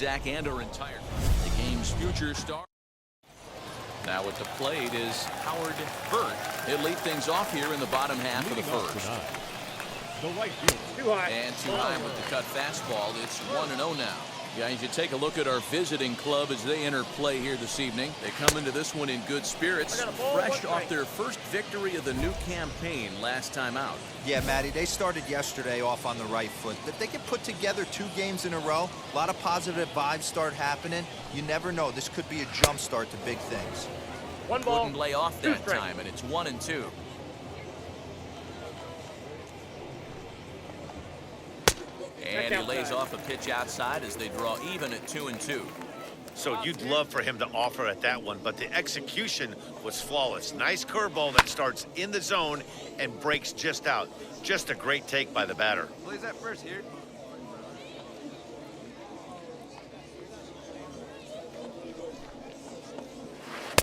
Zach and our entire the game's future star. Now at the plate is Howard Burt. He'll lead things off here in the bottom half of the first. The right field. Too high. And too high with the cut fastball. It's 1-0 now. Guys, you take a look at our visiting club as they enter play here this evening. They come into this one in good spirits, fresh off their first victory of the new campaign last time out. Yeah, Matty, they started yesterday off on the right foot. If they can put together 2 games in a row, a lot of positive vibes start happening. You never know. This could be a jump start to big things. One ball. Couldn't lay off that time, and it's 1-2. And he lays off a pitch outside as they draw even at 2-2. So you'd love for him to offer at that one, but the execution was flawless. Nice curveball that starts in the zone and breaks just out. Just a great take by the batter. Plays that first here.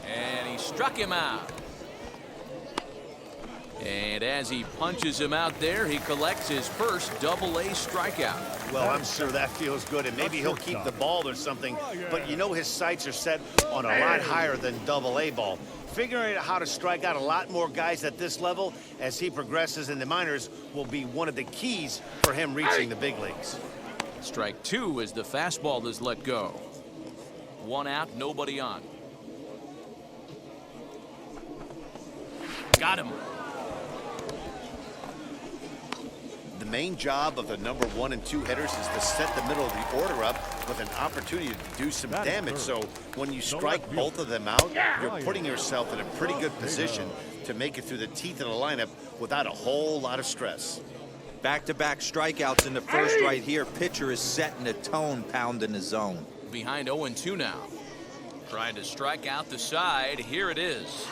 And he struck him out. And as he punches him out there, he collects his first Double-A strikeout. Well, I'm sure that feels good, and maybe he'll keep the ball or something, but you know his sights are set on a lot higher than Double-A ball. Figuring out how to strike out a lot more guys at this level as he progresses in the minors will be one of the keys for him reaching the big leagues. Strike 2 as the fastball is let go. 1 out, nobody on. Got him. The main job of the number 1 and 2 hitters is to set the middle of the order up with an opportunity to do some damage. So when you strike both of them out, you're putting yourself in a pretty good position to make it through the teeth of the lineup without a whole lot of stress. Back-to-back strikeouts in the first right here. Pitcher is setting the tone, pounding the zone. Behind 0-2 now. Trying to strike out the side. Here it is.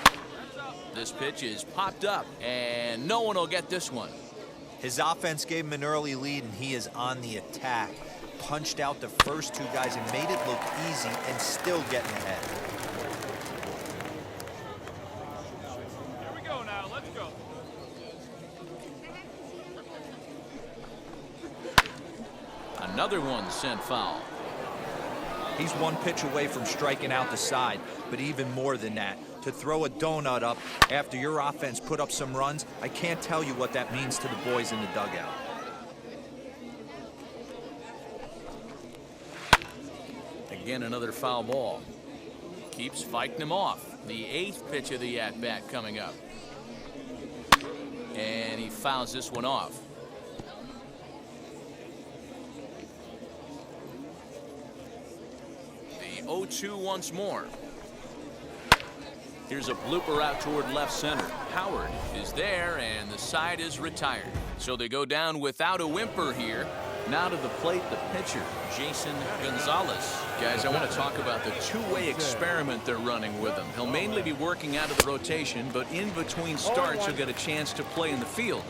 This pitch is popped up, and no one will get this one. His offense gave him an early lead, and he is on the attack. Punched out the first 2 guys and made it look easy and still getting ahead. Here we go now. Let's go. Another one sent foul. He's 1 pitch away from striking out the side, but even more than that, to throw a donut up after your offense put up some runs, I can't tell you what that means to the boys in the dugout. Again, another foul ball. Keeps fighting him off. The 8th pitch of the at-bat coming up. And he fouls this one off. The 0-2 once more. Here's a blooper out toward left center. Howard is there, and the side is retired. So they go down without a whimper here. Now to the plate, the pitcher, Jason Gonzalez. Guys, I want to talk about the 2-way experiment they're running with him. He'll mainly be working out of the rotation, but in between starts, he'll get a chance to play in the field.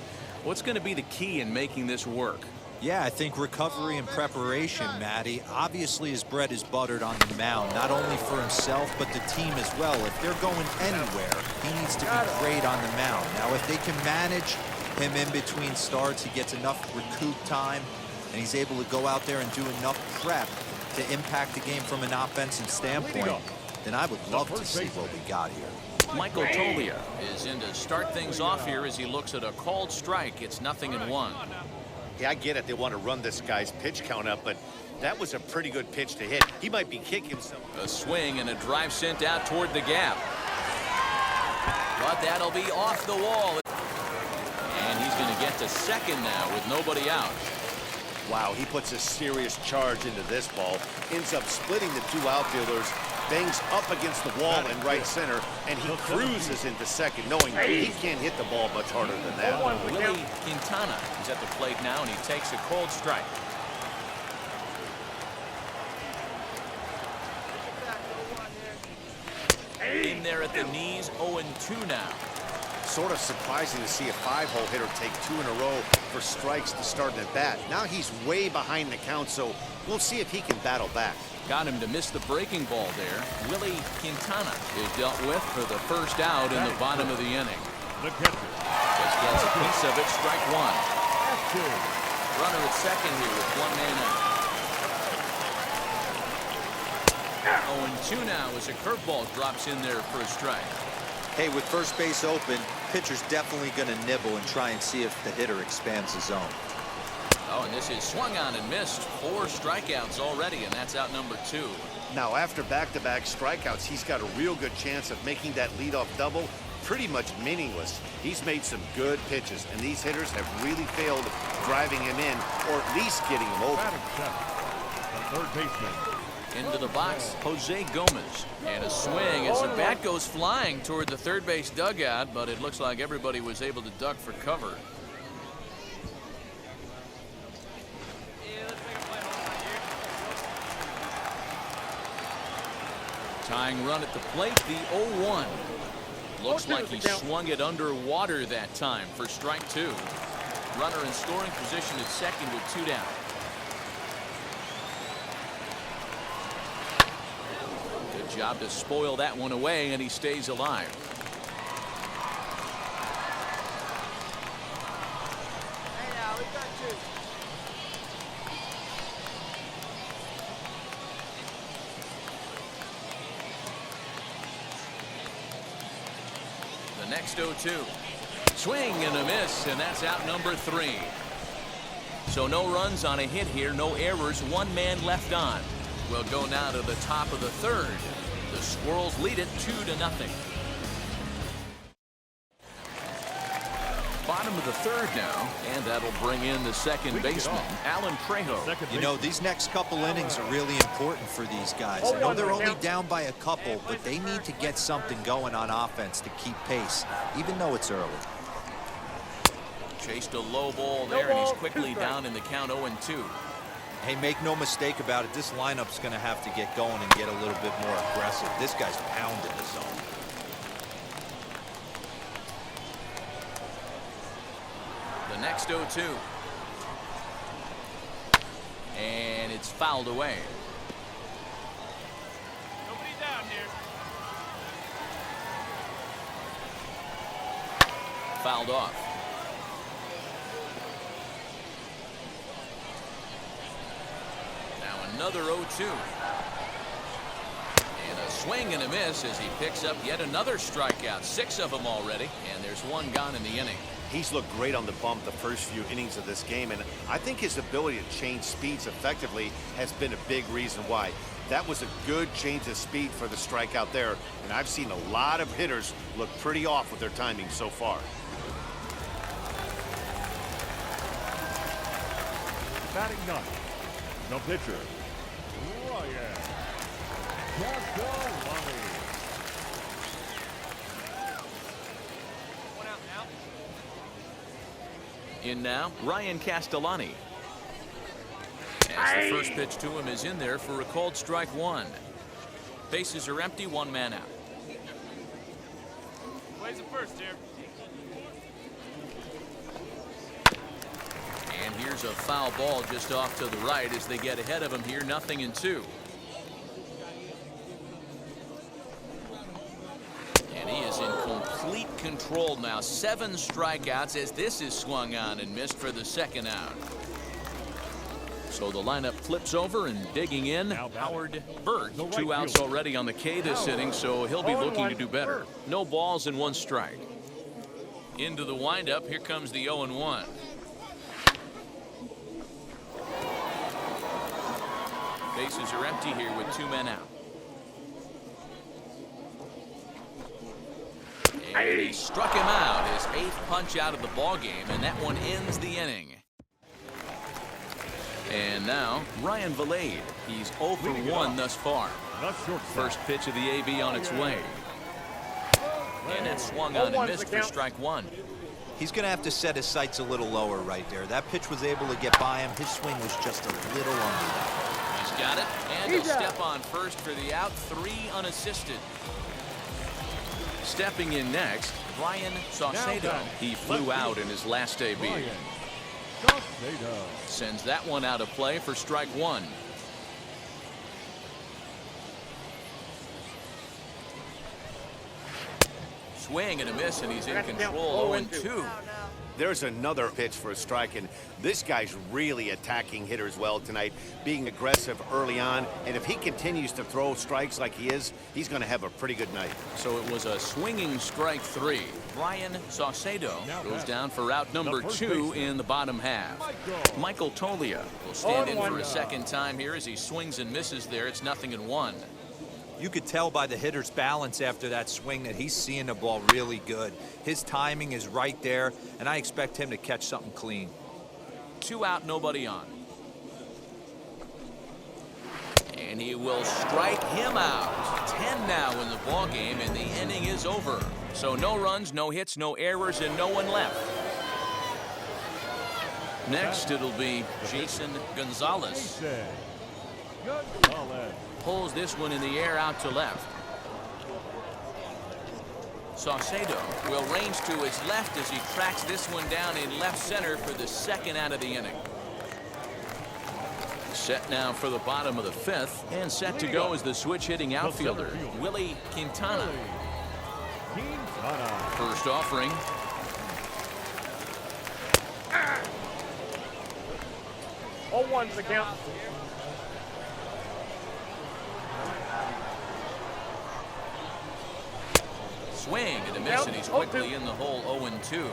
What's going to be the key in making this work? Yeah, I think recovery and preparation, Matty. Obviously, his bread is buttered on the mound, not only for himself, but the team as well. If they're going anywhere, he needs to be great on the mound. Now, if they can manage him in between starts, he gets enough recoup time, and he's able to go out there and do enough prep to impact the game from an offensive standpoint, then I would love to see what we got here. Michael Tolia is in to start things off here as he looks at a called strike. It's 0-1. Yeah, I get it. They want to run this guy's pitch count up, but that was a pretty good pitch to hit. He might be kicking himself. A swing and a drive sent out toward the gap. But that'll be off the wall. And he's going to get to second now with nobody out. Wow, he puts a serious charge into this ball. Ends up splitting the 2 outfielders. Bangs up against the wall in right center, and he cruises into second, knowing he can't hit the ball much harder than that. Willie Quintana is at the plate now, and he takes a cold strike. In there at the knees, 0-2 now. Sort of surprising to see a 5-hole hitter take 2 in a row for strikes to start an at-bat. Now he's way behind the count, so we'll see if he can battle back. Got him to miss the breaking ball there. Willie Quintana is dealt with for the first out in the bottom of the inning. The catcher. Just gets a piece of it, strike 1. Runner at second here with 1 man out. 0-2 now as a curveball drops in there for a strike. Hey, with first base open, pitcher's definitely going to nibble and try and see if the hitter expands the zone. Oh, and this is swung on and missed. 4 strikeouts already, and that's out number 2. Now, after back-to-back strikeouts, he's got a real good chance of making that leadoff double pretty much meaningless. He's made some good pitches, and these hitters have really failed driving him in, or at least getting him over. Batting seventh, the third baseman. Into the box, Jose Gomez. And a swing as the bat goes flying toward the third base dugout, but it looks like everybody was able to duck for cover. Tying run at the plate, the 0-1. Looks like he swung it underwater that time for strike 2. Runner in scoring position at second with 2 down. Good job to spoil that one away, and he stays alive. Hey, now, we got 2. The next 0-2. Swing and a miss, and that's out number 3. So no runs on a hit here, no errors, 1 man left on. We'll go now to the top of the 3rd. The Squirrels lead it 2-0. Bottom of the 3rd now, and that'll bring in the second baseman, Alan Trejo. You know, these next couple innings are really important for these guys. I know they're only down by a couple, but they need to get something going on offense to keep pace, even though it's early. Chased a low ball there, and he's quickly down in the count 0-2. Hey, make no mistake about it, this lineup's going to have to get going and get a little bit more aggressive. This guy's pounding the zone. The next 0-2. And it's fouled away. Nobody down here. Fouled off. Now another 0-2. And a swing and a miss as he picks up yet another strikeout. 6 of them already, and there's 1 gone in the inning. He's looked great on the bump the first few innings of this game, and I think his ability to change speeds effectively has been a big reason why. That was a good change of speed for the strikeout there, and I've seen a lot of hitters look pretty off with their timing so far. Batting ninth, the pitcher, Ryan Castellani. 1 out now. In now, Ryan Castellani. As the first pitch to him is in there for a called strike 1. Bases are empty, 1 man out. Plays it first here. And here's a foul ball just off to the right as they get ahead of him here, 0-2. And he is in complete control now. 7 strikeouts as this is swung on and missed for the 2nd out. So the lineup flips over, and digging in, Howard Bird. 2 outs already on the K this inning, so he'll be looking to do better. No balls and 1 strike. Into the windup, here comes the 0-1. Bases are empty here with 2 men out. And he struck him out, his 8th punch out of the ball game, and that one ends the inning. And now, Ryan Valade. He's 0 for 1 thus far. First pitch of the AB on its way. And that swung on and missed for strike 1. He's going to have to set his sights a little lower right there. That pitch was able to get by him. His swing was just a little under that. He's got it, and he'll step on first for the out, 3 unassisted. Stepping in next, Ryan Saucedo. He flew out in his last AB. Sends that one out of play for strike 1. Swing and a miss, and he's in control. 0-2. There's another pitch for a strike, and this guy's really attacking hitters well tonight, being aggressive early on. And if he continues to throw strikes like he is, he's going to have a pretty good night. So it was a swinging strike 3. Brian Saucedo goes down for out number 2 in the bottom half. Michael Tolia will stand in for a second time here as he swings and misses there. It's 0-1. You could tell by the hitter's balance after that swing that he's seeing the ball really good. His timing is right there, and I expect him to catch something clean. 2 out, nobody on. And he will strike him out. 10 now in the ball game, and the inning is over. So no runs, no hits, no errors, and no one left. Next, it'll be Jason Gonzalez. Pulls this one in the air out to left. Saucedo will range to his left as he tracks this one down in left center for the second out of the inning. Set now for the bottom of the 5th, and set to go is the switch-hitting outfielder, Willie Quintana. First offering. Oh, one's the count. Swing and a miss, and he's quickly in the hole. 0-2.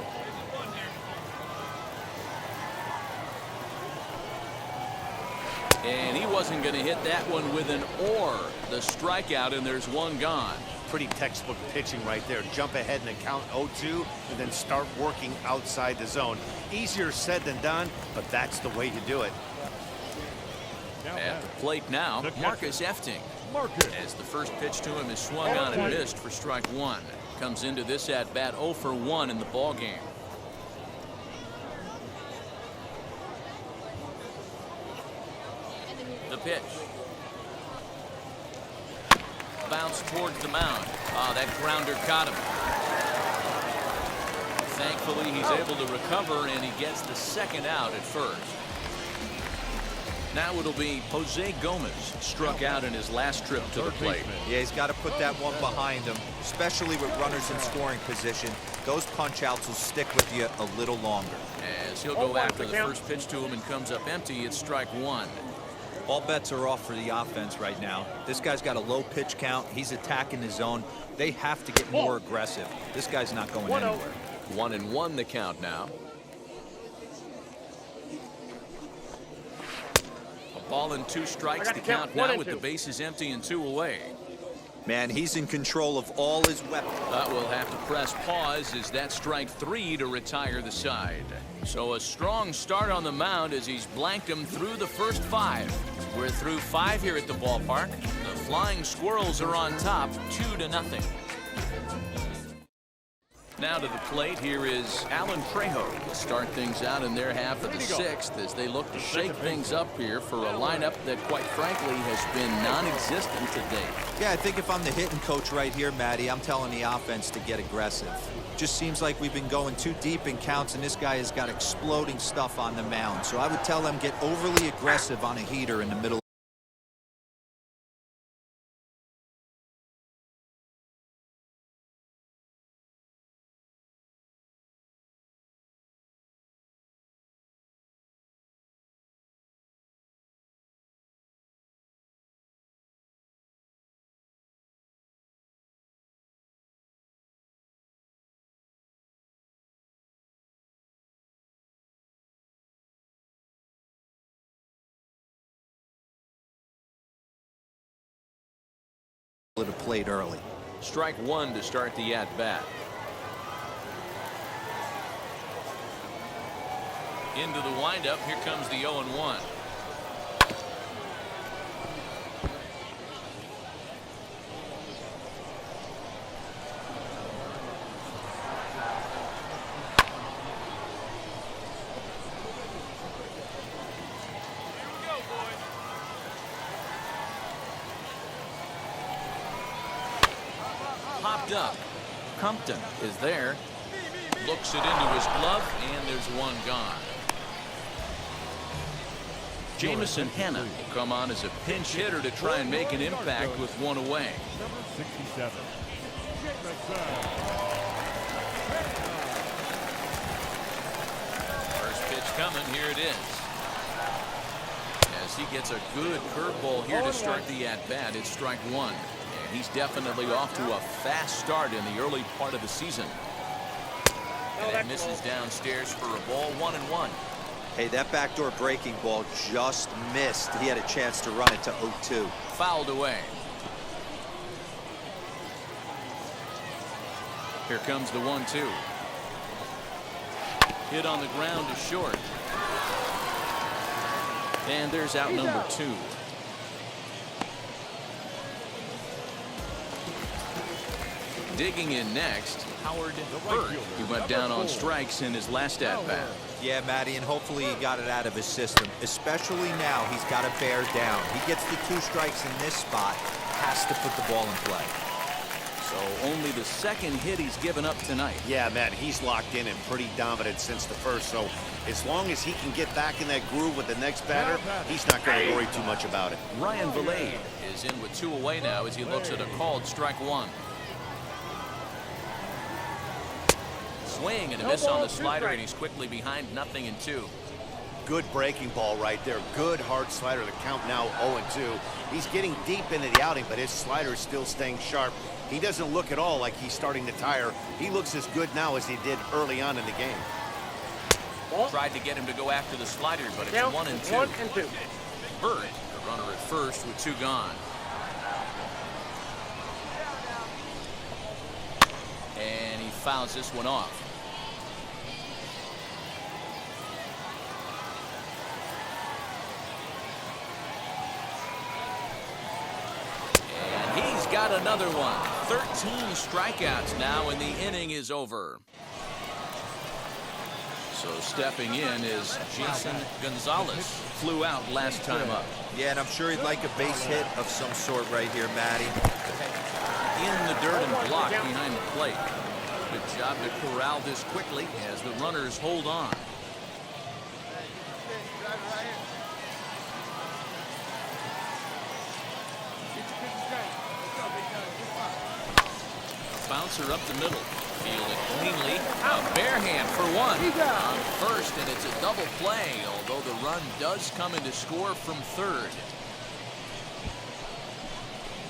And he wasn't going to hit that one with an or. The strikeout, and there's one gone. Pretty textbook pitching right there. Jump ahead in the count 0-2 and then start working outside the zone. Easier said than done, but that's the way to do it. At the plate now, Marcus Efting. As the first pitch to him is swung on and missed for strike 1. Comes into this at bat 0 for 1 in the ball game. The pitch. Bounce towards the mound. That grounder caught him. Thankfully, he's able to recover, and he gets the second out at first. Now it'll be Jose Gomez, struck out in his last trip to the plate. Yeah, he's got to put that one behind him, especially with runners in scoring position. Those punch-outs will stick with you a little longer. As he'll go after the first pitch to him and comes up empty, it's strike 1. All bets are off for the offense right now. This guy's got a low pitch count. He's attacking the zone. They have to get more aggressive. This guy's not going anywhere. 1-1 the count now. Ball and 2 strikes to count now with the bases empty and 2 away. Man, he's in control of all his weapons. But we'll have to press pause as that strike 3 to retire the side. So a strong start on the mound as he's blanked him through the first 5. We're through 5 here at the ballpark. The Flying Squirrels are on top 2-0. Now to the plate, here is Alan Trejo to start things out in their half of the 6th as they look to shake things up here for a lineup that, quite frankly, has been non-existent today. Yeah, I think if I'm the hitting coach right here, Matty, I'm telling the offense to get aggressive. Just seems like we've been going too deep in counts, and this guy has got exploding stuff on the mound. So I would tell them get overly aggressive on a heater in the middle. To plate early. Strike 1 to start the at-bat. Into the windup, here comes the 0-1. Popped up. Compton is there. Looks it into his glove, and there's one gone. Jamison Hanna will come on as a pinch hitter to try and make an impact with one away. Number 67. Jamison. coming. Here it is. As he gets a good curveball here to start the at-bat, it's strike one. And he's definitely off to a fast start in the early part of the season. And it misses downstairs for a ball, 1-1. Hey, that backdoor breaking ball just missed. He had a chance to run it to 0-2. Fouled away. Here comes the 1-2. Hit on the ground to short. And there's out number 2. Digging in next, Howard Bird. He went down on strikes in his last at-bat. Yeah, Matty, and hopefully he got it out of his system. Especially now, he's got to bear down. He gets the 2 strikes in this spot, has to put the ball in play. So only the second hit he's given up tonight. Yeah, Matt, he's locked in and pretty dominant since the first. So as long as he can get back in that groove with the next batter, he's not going to worry too much about it. Ryan Vilade is in with 2 away now as he looks at a called strike 1. Swing and a miss on the slider, and he's quickly behind 0-2. Good breaking ball right there. Good hard slider. The count now 0-2. He's getting deep into the outing, but his slider is still staying sharp. He doesn't look at all like he's starting to tire. He looks as good now as he did early on in the game. Tried to get him to go after the slider, but it's 1-2. Bird, the runner at first with 2 gone. And he fouls this one off. And he's got another one. 13 strikeouts now, and the inning is over. So stepping in is Jason Gonzalez. Flew out last time up. Yeah, and I'm sure he'd like a base hit of some sort right here, Matty. In the dirt and block behind the plate. Good job to corral this quickly as the runners hold on. Bouncer up the middle. Fielded cleanly. A bare hand for 1. On first, and it's a double play, although the run does come in to score from third.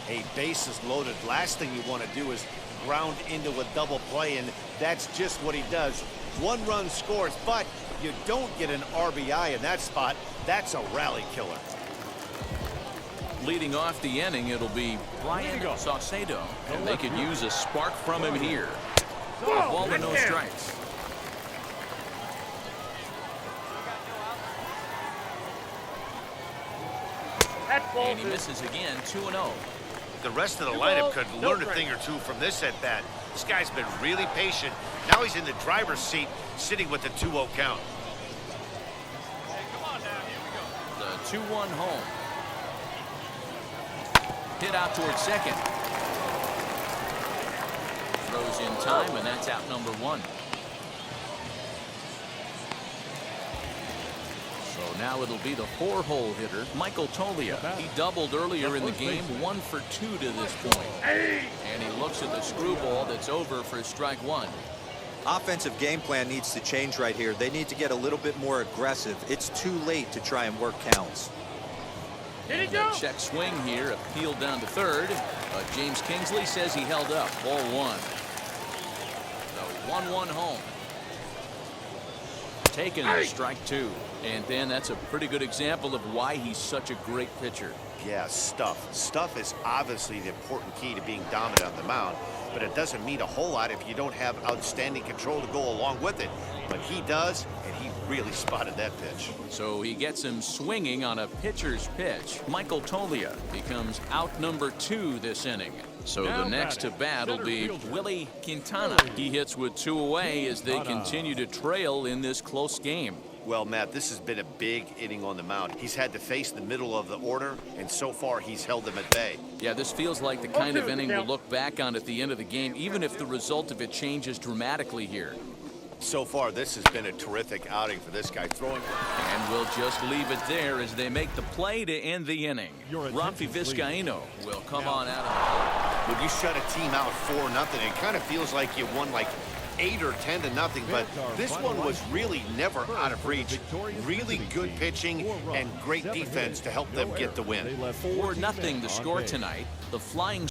A bases loaded. Last thing you want to do is ground into a double play, and that's just what he does. 1 run scores, but you don't get an RBI in that spot. That's a rally killer. Leading off the inning, it'll be Brian Saucedo, and they could use a spark from him here. Ball with no strikes. And he misses again, 2-0. The rest of the lineup could learn a thing or two from this at bat. This guy's been really patient. Now he's in the driver's seat, sitting with the 2-0 count. The 2-1 home. Hit out towards second. Throws in time, and that's out number 1. So now it'll be the 4-hole hitter, Michael Tolia. He doubled earlier in the game, 1 for 2 to this point. And he looks at the screwball that's over for strike 1. Offensive game plan needs to change right here. They need to get a little bit more aggressive. It's too late to try and work counts. And a check swing here, appealed down to third, but James Kingsley says he held up. Ball 1. The 1-1 home. Taken strike 2. And then that's a pretty good example of why he's such a great pitcher. Yeah, stuff. Stuff is obviously the important key to being dominant on the mound, but it doesn't mean a whole lot if you don't have outstanding control to go along with it. But he does, and he really spotted that pitch. So he gets him swinging on a pitcher's pitch. Michael Tolia becomes out number 2 this inning. So the next to bat will be Willie Quintana. He hits with 2 away as they continue to trail in this close game. Well, Matt, this has been a big inning on the mound. He's had to face the middle of the order, and so far he's held them at bay. Yeah, this feels like the kind of inning we'll look back on at the end of the game, even if the result of it changes dramatically here. So far, this has been a terrific outing for this guy throwing. And we'll just leave it there as they make the play to end the inning. Rafi Vizcaino will come on out of the... When you shut a team out 4-0, it kind of feels like you won like 8 or 10 to nothing, but this one was really never out of reach. Really good pitching and great defense to help them get the win. 4-0 the score tonight. The Flying